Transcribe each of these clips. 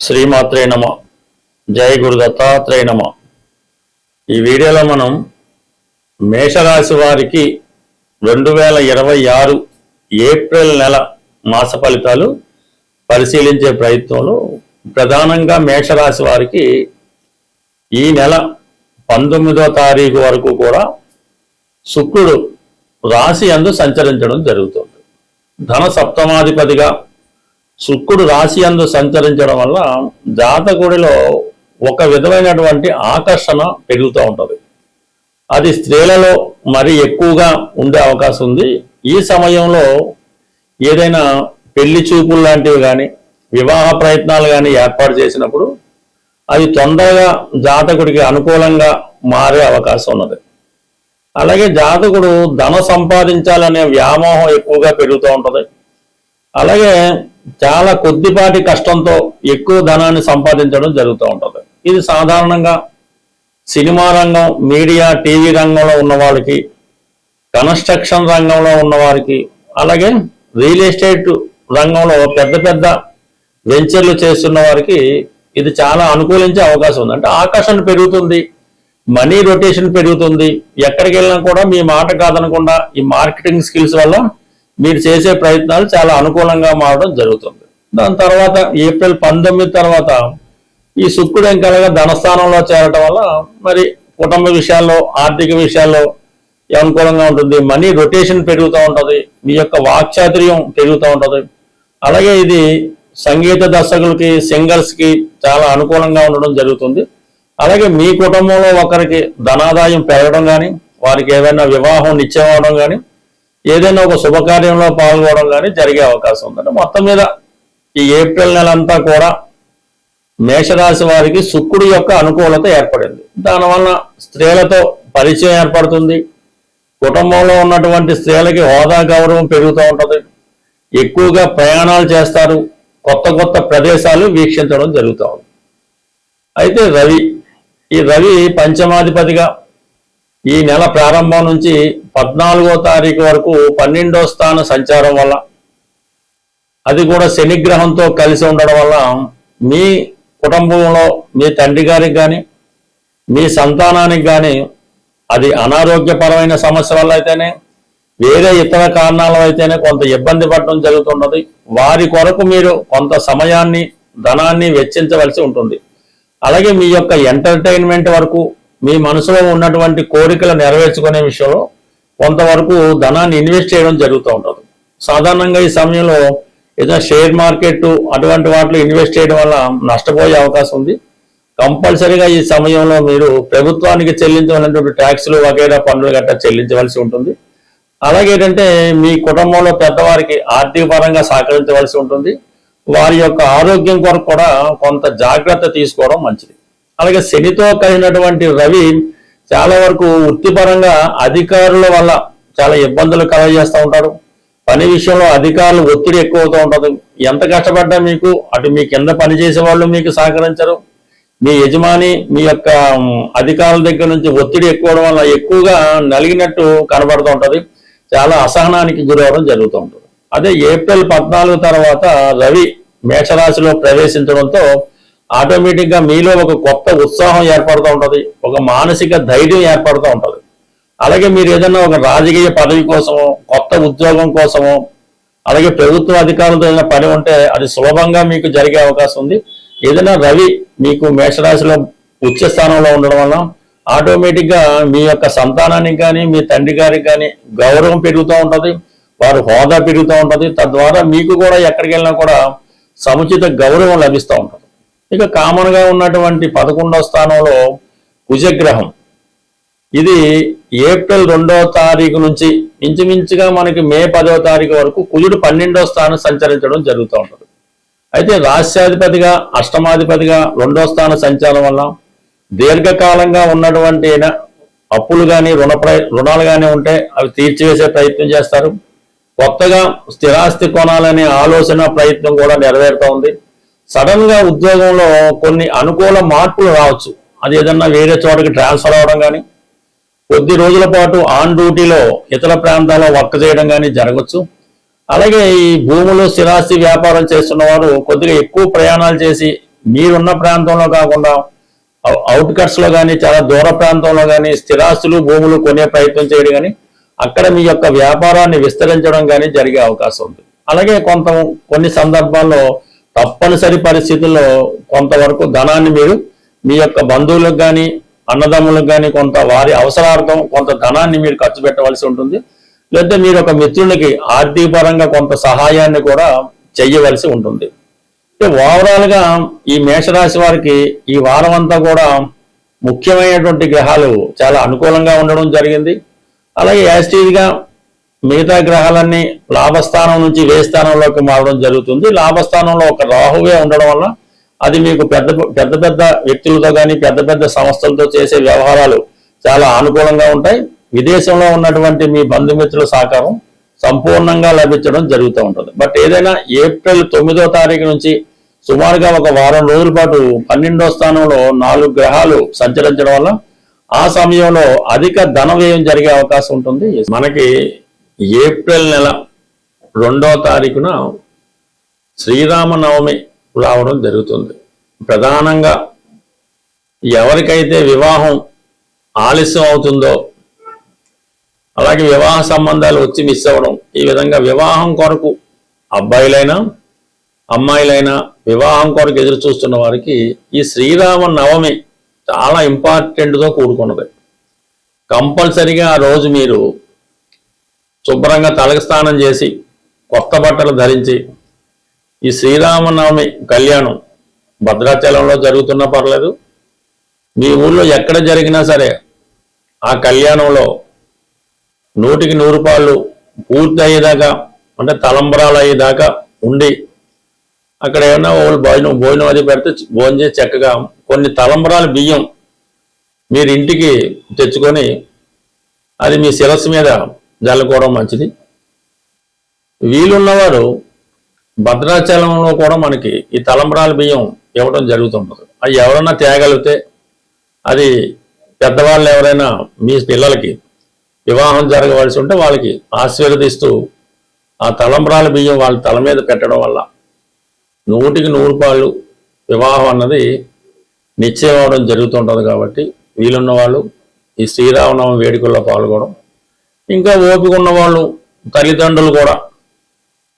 శ్రీమాత్రే నమ. జై గురు దత్తాత్రేయ నమ. ఈ వీడియోలో మనం మేషరాశి వారికి 2026 ఏప్రిల్ నెల మాస ఫలితాలు పరిశీలించే ప్రయత్నంలో ప్రధానంగా మేషరాశి వారికి ఈ నెల 19వ తారీఖు వరకు కూడా శుక్రుడు రాశి యందు సంచరించడం జరుగుతుంది. ధన సప్తమాధిపతిగా శుక్రుడు రాశి యందు సంచరించడం వల్ల జాతకుడిలో ఒక విధమైనటువంటి ఆకర్షణ పెరుగుతూ ఉంటుంది. అది స్త్రీలలో మరి ఎక్కువగా ఉండే అవకాశం ఉంది. ఈ సమయంలో ఏదైనా పెళ్లి చూపులు లాంటివి కానీ వివాహ ప్రయత్నాలు కానీ ఏర్పాటు చేసినప్పుడు అది తొందరగా జాతకుడికి అనుకూలంగా మారే అవకాశం ఉన్నది. అలాగే జాతకుడు ధన సంపాదించాలనే వ్యామోహం ఎక్కువగా పెరుగుతూ ఉంటుంది. అలాగే చాలా కొద్దిపాటి కష్టంతో ఎక్కువ ధనాన్ని సంపాదించడం జరుగుతూ ఉంటుంది. ఇది సాధారణంగా సినిమా రంగం, మీడియా, టీవీ రంగంలో ఉన్న వాళ్ళకి, కన్స్ట్రక్షన్ రంగంలో ఉన్న వారికి, అలాగే రియల్ ఎస్టేట్ రంగంలో పెద్ద పెద్ద వెంచర్లు చేస్తున్న వారికి ఇది చాలా అనుకూలించే అవకాశం ఉంది. అంటే ఆకర్షణ పెరుగుతుంది, మనీ రొటేషన్ పెరుగుతుంది. ఎక్కడికి వెళ్ళినా కూడా మీ మాట కాదనకుండా ఈ మార్కెటింగ్ స్కిల్స్ వల్ల మీరు చేసే ప్రయత్నాలు చాలా అనుకూలంగా మారడం జరుగుతుంది. దాని తర్వాత ఏప్రిల్ 19 తర్వాత ఈ శుక్రుడు ఇంకలగా ధనస్థానంలో చేరటం వల్ల మరి కుటుంబ విషయాల్లో, ఆర్థిక విషయాల్లో అనుకూలంగా ఉంటుంది. మనీ రొటేషన్ పెరుగుతూ ఉంటుంది, మీ యొక్క వాక్చాతుర్యం పెరుగుతూ ఉంటుంది. అలాగే ఇది సంగీత దర్శకులకి, సింగర్స్కి చాలా అనుకూలంగా ఉండడం జరుగుతుంది. అలాగే మీ కుటుంబంలో ఒకరికి ధనాదాయం పెరగడం కానీ, వారికి ఏదైనా వివాహం నిశ్చయం అవడం కానీ, ఏదైనా ఒక శుభకార్యంలో పాల్గొనడం కానీ జరిగే అవకాశం ఉందంటే మొత్తం మీద ఈ ఏప్రిల్ నెల అంతా కూడా మేషరాశి వారికి శుక్రుడి యొక్క అనుకూలత ఏర్పడింది. దానివల్ల స్త్రీలతో పరిచయం ఏర్పడుతుంది. కుటుంబంలో ఉన్నటువంటి స్త్రీలకి హోదా, గౌరవం పెరుగుతూ ఉంటుంది. ఎక్కువగా ప్రయాణాలు చేస్తారు, కొత్త కొత్త ప్రదేశాలు వీక్షించడం జరుగుతూ ఉంది. అయితే ఈ రవి పంచమాధిపతిగా ఈ నెల ప్రారంభం నుంచి 14వ తారీఖు వరకు 12వ స్థాన సంచారం వల్ల, అది కూడా శనిగ్రహంతో కలిసి ఉండడం వల్ల మీ కుటుంబంలో మీ తండ్రి గారికి కానీ, మీ సంతానానికి కానీ అది అనారోగ్యపరమైన సమస్య వల్ల అయితేనే, వేరే ఇతర కారణాల అయితేనే కొంత ఇబ్బంది పడడం జరుగుతున్నది. వారి కొరకు మీరు కొంత సమయాన్ని, ధనాన్ని వెచ్చించవలసి ఉంటుంది. అలాగే మీ యొక్క ఎంటర్టైన్మెంట్ వరకు, మీ మనసులో ఉన్నటువంటి కోరికలు నెరవేర్చుకునే విషయంలో కొంతవరకు ధనాన్ని ఇన్వెస్ట్ చేయడం జరుగుతూ ఉంటుంది. సాధారణంగా ఈ సమయంలో ఏదైనా షేర్ మార్కెట్ అటువంటి వాటిలో ఇన్వెస్ట్ చేయడం వల్ల నష్టపోయే అవకాశం ఉంది. కంపల్సరీగా ఈ సమయంలో మీరు ప్రభుత్వానికి చెల్లించవలసినటువంటి ట్యాక్సులు వగైరా పన్నులు గట్రా చెల్లించవలసి ఉంటుంది. అలాగే ఏంటంటే మీ కుటుంబంలో పెద్దవారికి ఆర్థిక పరంగా సహకరించవలసి ఉంటుంది. వారి యొక్క ఆరోగ్యం కొరకు కూడా కొంత జాగ్రత్త తీసుకోవడం మంచిది. అలాగే శనితో కలిగినటువంటి రవి చాలా వరకు వృత్తిపరంగా అధికారుల వల్ల చాలా ఇబ్బందులు కలగజేస్తూ ఉంటారు. పని విషయంలో అధికారులు ఒత్తిడి ఎక్కువ అవుతూ ఉంటుంది. ఎంత కష్టపడ్డా మీకు అటు మీ కింద పనిచేసే వాళ్ళు మీకు సహకరించరు. మీ యజమాని, మీ యొక్క అధికారుల దగ్గర నుంచి ఒత్తిడి ఎక్కువడం వల్ల ఎక్కువగా నలిగినట్టు కనబడుతూ ఉంటుంది. చాలా అసహనానికి గురవడం జరుగుతూ ఉంటుంది. అదే ఏప్రిల్ 14 తర్వాత రవి మేషరాశిలో ప్రవేశించడంతో ఆటోమేటిక్గా మీలో ఒక కొత్త ఉత్సాహం ఏర్పడుతూ ఉంటుంది, ఒక మానసిక ధైర్యం ఏర్పడుతూ ఉంటుంది. అలాగే మీరు ఏదైనా ఒక రాజకీయ పదవి కోసమో, కొత్త ఉద్యోగం కోసమో, అలాగే ప్రభుత్వ అధికారులతో ఏదైనా పని ఉంటే అది సులభంగా మీకు జరిగే అవకాశం ఉంది. ఏదైనా రవి మీకు మేషరాశిలో ఉచ్చ స్థానంలో ఉండడం వల్ల ఆటోమేటిక్గా మీ యొక్క సంతానానికి కానీ, మీ తండ్రి గారికి కానీ గౌరవం పెరుగుతూ ఉంటుంది, వారి హోదా పెరుగుతూ ఉంటుంది. తద్వారా మీకు కూడా ఎక్కడికి వెళ్ళినా కూడా సముచిత గౌరవం లభిస్తూ ఉంటుంది. ఇక కామన్ గా ఉన్నటువంటి 11వ స్థానంలో కుజగ్రహం, ఇది ఏప్రిల్ 2వ తారీఖు నుంచి ఇంచుమించుగా మనకి మే 10వ తారీఖు వరకు కుజుడు 12వ స్థానం సంచరించడం జరుగుతూ ఉంటుంది. అయితే రాష్ట్రాధిపతిగా, అష్టమాధిపతిగా 2వ స్థాన సంచారం వల్ల దీర్ఘకాలంగా ఉన్నటువంటి అప్పులు కానీ, రుణాలు కానీ ఉంటే అవి తీర్చివేసే ప్రయత్నం చేస్తారు. కొత్తగా స్థిరాస్తి కొనాలనే ఆలోచన ప్రయత్నం కూడా నెరవేరుతూ ఉంది. సడన్ గా ఉద్యోగంలో కొన్ని అనుకూల మార్పులు రావచ్చు. అది ఏదన్నా వేరే చోటకి ట్రాన్స్ఫర్ అవ్వడం కానీ, కొద్ది రోజుల పాటు ఆన్ డ్యూటీలో ఇతర ప్రాంతాల్లో వర్క్ చేయడం కానీ జరగవచ్చు. అలాగే ఈ భూములు, స్థిరాస్తి వ్యాపారం చేస్తున్న వారు కొద్దిగా ఎక్కువ ప్రయాణాలు చేసి మీరున్న ప్రాంతంలో కాకుండా అవుట్కట్స్ లో కానీ చాలా దూర ప్రాంతంలో కానీ స్థిరాస్తులు భూములు కొనే ప్రయత్నం చేయడం కానీ అక్కడ మీ యొక్క వ్యాపారాన్ని విస్తరించడం కానీ జరిగే అవకాశం ఉంది. అలాగే కొన్ని సందర్భాల్లో తప్పనిసరి పరిస్థితుల్లో కొంతవరకు ధనాన్ని మీరు మీ యొక్క బంధువులకు కానీ అన్నదమ్ములకు కానీ కొంత వారి అవసరార్థం కొంత ధనాన్ని మీరు ఖర్చు పెట్టవలసి ఉంటుంది. లేకపోతే మీరు ఒక మిత్రునికి ఆర్థిక పరంగా కొంత సహాయాన్ని కూడా చెయ్యవలసి ఉంటుంది. ఓవరాల్ గా ఈ మేషరాశి వారికి ఈ వారం అంతా కూడా ముఖ్యమైనటువంటి గ్రహాలు చాలా అనుకూలంగా ఉండడం జరిగింది. అలాగే యాస్టీజ్గా మిగతా గ్రహాలన్నీ లాభస్థానం నుంచి వ్యయ స్థానంలోకి మారడం జరుగుతుంది. లాభస్థానంలో ఒక రాహువే ఉండడం వల్ల అది మీకు పెద్ద పెద్ద వ్యక్తులతో కానీ పెద్ద పెద్ద సంస్థలతో చేసే వ్యవహారాలు చాలా అనుకూలంగా ఉంటాయి. విదేశంలో ఉన్నటువంటి మీ బంధుమిత్రుల సహకారం సంపూర్ణంగా లభించడం జరుగుతూ ఉంటుంది. బట్ ఏదైనా ఏప్రిల్ 9వ తారీఖు నుంచి సుమారుగా ఒక వారం రోజుల పాటు 12వ స్థానంలో 4 గ్రహాలు సంచరించడం వల్ల ఆ సమయంలో అధిక ధన వ్యయం జరిగే అవకాశం ఉంటుంది. మనకి ఏప్రిల్ నెల 2వ తారీఖున శ్రీరామనవమి రావడం జరుగుతుంది. ప్రధానంగా ఎవరికైతే వివాహం ఆలస్యం అవుతుందో అలాగే వివాహ సంబంధాలు వచ్చి మిస్ అవ్వడం, ఈ విధంగా వివాహం కొరకు అబ్బాయిలైనా అమ్మాయిలైనా వివాహం కొరకు ఎదురు చూస్తున్న వారికి ఈ శ్రీరామ నవమి చాలా ఇంపార్టెంట్తో కూడుకున్నది. కంపల్సరిగా ఆ రోజు మీరు శుభ్రంగా తలకు స్నానం చేసి కొత్త బట్టలు ధరించి ఈ శ్రీరామనవమి కళ్యాణం భద్రాచలంలో జరుగుతున్నా పర్లేదు, మీ ఊళ్ళో ఎక్కడ జరిగినా సరే ఆ కళ్యాణంలో 100కి 100 రూపాయలు పూర్తి అయ్యేదాకా అంటే తలంబరాలు అయ్యేదాకా ఉండి అక్కడ ఏమన్నా వాళ్ళు భోజనం అది పెడితే భోజనం చేసి చక్కగా కొన్ని తలంబరాల బియ్యం మీరు ఇంటికి తెచ్చుకొని అది మీ శిరస్సు మీద జల్లుకోవడం మంచిది. వీలున్నవారు భద్రాచలంలో కూడా మనకి ఈ తలంబరాల బియ్యం ఇవ్వడం జరుగుతుంటుంది. అవి ఎవరైనా తేగలిగితే అది పెద్దవాళ్ళు ఎవరైనా మీ పిల్లలకి వివాహం జరగవలసి ఉంటే వాళ్ళకి ఆశీర్వదిస్తూ ఆ తలంబరాల బియ్యం వాళ్ళ తల మీద పెట్టడం వల్ల 100కి 100 రూపాయలు వివాహం అన్నది నిశ్చయం అవడం జరుగుతుంటుంది. కాబట్టి వీలున్న వాళ్ళు ఈ శ్రీరామనవమి వేడుకల్లో పాల్గొనడం, ఇంకా ఓపిక ఉన్న వాళ్ళు తల్లిదండ్రులు కూడా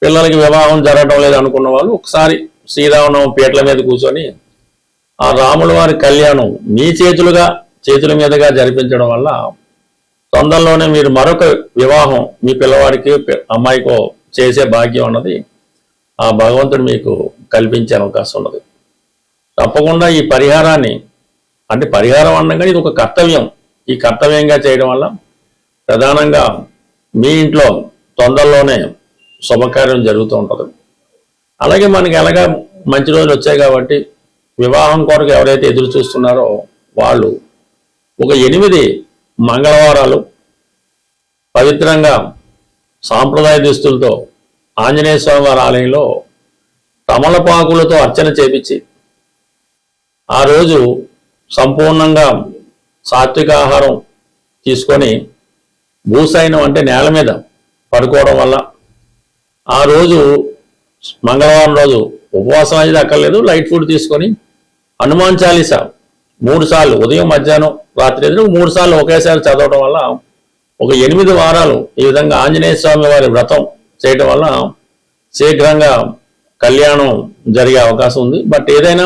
పిల్లలకి వివాహం జరగడం లేదు అనుకున్న వాళ్ళు ఒకసారి శ్రీరామనవమి పీటల మీద కూర్చొని ఆ రాముల వారి కళ్యాణం మీ చేతుల మీదుగా జరిపించడం వల్ల తొందరలోనే మీరు మరొక వివాహం మీ పిల్లవాడికి అమ్మాయికో చేసే భాగ్యం అన్నది ఆ భగవంతుడు మీకు కల్పించే అవకాశం ఉన్నది. తప్పకుండా ఈ పరిహారాన్ని అంటే పరిహారం అనగా ఇది ఒక కర్తవ్యం, ఈ కర్తవ్యంగా చేయడం వల్ల ప్రధానంగా మీ ఇంట్లో తొందరలోనే శుభకార్యం జరుగుతూ ఉంటుంది. అలాగే మనకి ఎలాగా మంచి రోజులు వచ్చాయి కాబట్టి వివాహం కొరకు ఎవరైతే ఎదురు చూస్తున్నారో వాళ్ళు ఒక 8 మంగళవారాలు పవిత్రంగా సాంప్రదాయ దుస్తులతో ఆంజనేయ స్వామి వారి ఆలయంలో తమలపాకులతో అర్చన చేపించి ఆ రోజు సంపూర్ణంగా సాత్విక ఆహారం తీసుకొని భూసైనం అంటే నేల మీద పడుకోవడం వల్ల ఆ రోజు మంగళవారం రోజు ఉపవాసం అనేది అక్కర్లేదు, లైట్ ఫుడ్ తీసుకొని హనుమాన్ చాలీసా 3 సార్లు ఉదయం మధ్యాహ్నం రాత్రి 3 సార్లు ఒకేసారి చదవడం వల్ల ఒక 8 వారాలు ఈ విధంగా ఆంజనేయ స్వామి వారి వ్రతం చేయడం వల్ల శీఘ్రంగా కళ్యాణం జరిగే అవకాశం ఉంది. బట్ ఏదైనా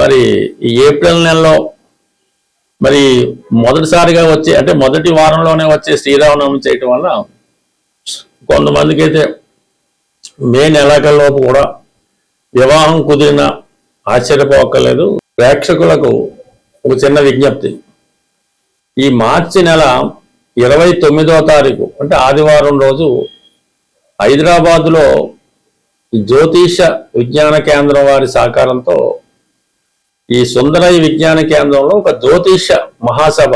మరి ఈ ఏప్రిల్ నెలలో మరి మొదటిసారిగా వచ్చే అంటే మొదటి వారంలోనే వచ్చే శ్రీరామనవమి చేయటం వల్ల కొంతమందికి అయితే మే నెలాఖరులోపు కూడా వివాహం కుదిరిన ఆశ్చర్యపోక్కర్లేదు. ప్రేక్షకులకు ఒక చిన్న విజ్ఞప్తి, ఈ మార్చి నెల 29వ తారీఖు అంటే ఆదివారం రోజు హైదరాబాదులో జ్యోతిష విజ్ఞాన కేంద్రం వారి సహకారంతో ఈ సుందరయ్య విజ్ఞాన కేంద్రంలో ఒక జ్యోతిష మహాసభ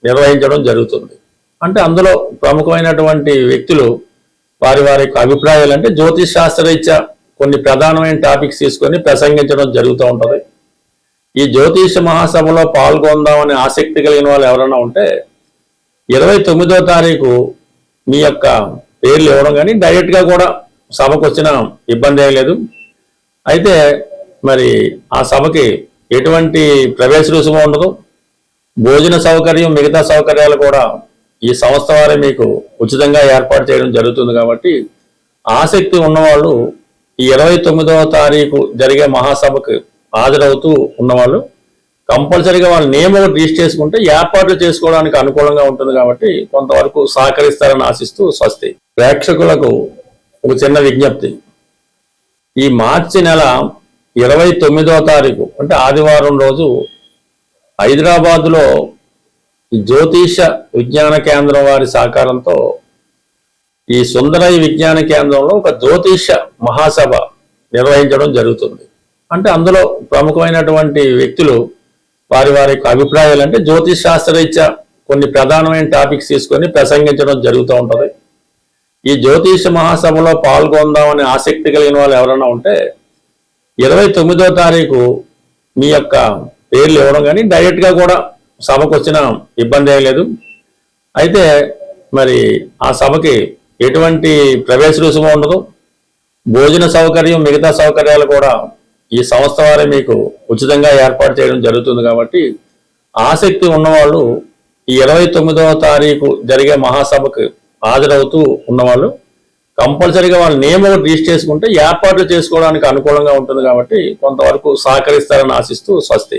నిర్వహించడం జరుగుతుంది. అంటే అందులో ప్రముఖమైనటువంటి వ్యక్తులు వారి అభిప్రాయాలు అంటే జ్యోతిష్ శాస్త్రరీత్యా కొన్ని ప్రధానమైన టాపిక్స్ తీసుకొని ప్రసంగించడం జరుగుతూ ఉంటుంది. ఈ జ్యోతిష మహాసభలో పాల్గొందామనే ఆసక్తి కలిగిన వాళ్ళు ఎవరైనా ఉంటే 29వ తారీఖు మీ యొక్క పేర్లు ఇవ్వడం కానీ డైరెక్ట్గా కూడా సభకు వచ్చిన ఇబ్బంది ఏం లేదు. అయితే మరి ఆ సభకి ఎటువంటి ప్రవేశ రుసుము ఉండదు, భోజన సౌకర్యం మిగతా సౌకర్యాలు కూడా ఈ సంస్థ వారే మీకు ఉచితంగా ఏర్పాటు చేయడం జరుగుతుంది. కాబట్టి ఆసక్తి ఉన్నవాళ్ళు ఈ 29వ తారీఖు జరిగే మహాసభకు హాజరవుతూ ఉన్నవాళ్ళు కంపల్సరీగా వాళ్ళ నేమ్ ఒకటి రిజిస్టర్ చేసుకుంటే ఏర్పాట్లు చేసుకోవడానికి అనుకూలంగా ఉంటుంది. కాబట్టి కొంతవరకు సహకరిస్తారని ఆశిస్తూ స్వస్తి. ప్రేక్షకులకు ఒక చిన్న విజ్ఞప్తి, ఈ మార్చి నెల 29వ తారీఖు అంటే ఆదివారం రోజు హైదరాబాదులో జ్యోతిష విజ్ఞాన కేంద్రం వారి సహకారంతో ఈ సుందరయ్య విజ్ఞాన కేంద్రంలో ఒక జ్యోతిష మహాసభ నిర్వహించడం జరుగుతుంది. అంటే అందులో ప్రముఖమైనటువంటి వ్యక్తులు వారి వారి యొక్క అభిప్రాయాలు అంటే జ్యోతిష్ శాస్త్రరీత్యా కొన్ని ప్రధానమైన టాపిక్స్ తీసుకొని ప్రసంగించడం జరుగుతూ ఉంటుంది. ఈ జ్యోతిష మహాసభలో పాల్గొందామని ఆసక్తి కలిగిన వాళ్ళు ఎవరైనా ఉంటే 29వ తారీఖు మీ యొక్క పేర్లు ఇవ్వడం కానీ డైరెక్ట్గా కూడా సభకు వచ్చిన ఇబ్బంది ఏం లేదు. అయితే మరి ఆ సభకి ఎటువంటి ప్రవేశ రుసుము ఉండదు, భోజన సౌకర్యం మిగతా సౌకర్యాలు కూడా ఈ సంస్థ వారే మీకు ఉచితంగా ఏర్పాటు చేయడం జరుగుతుంది. కాబట్టి ఆసక్తి ఉన్నవాళ్ళు ఈ 29వ తారీఖు జరిగే మహాసభకు హాజరవుతూ ఉన్నవాళ్ళు కంపల్సరీగా వాళ్ళ నేమ్ ఒకటి రిజిస్టర్ చేసుకుంటే ఏర్పాట్లు చేసుకోవడానికి అనుకూలంగా ఉంటుంది. కాబట్టి కొంతవరకు సహకరిస్తారని ఆశిస్తూ స్వస్తి.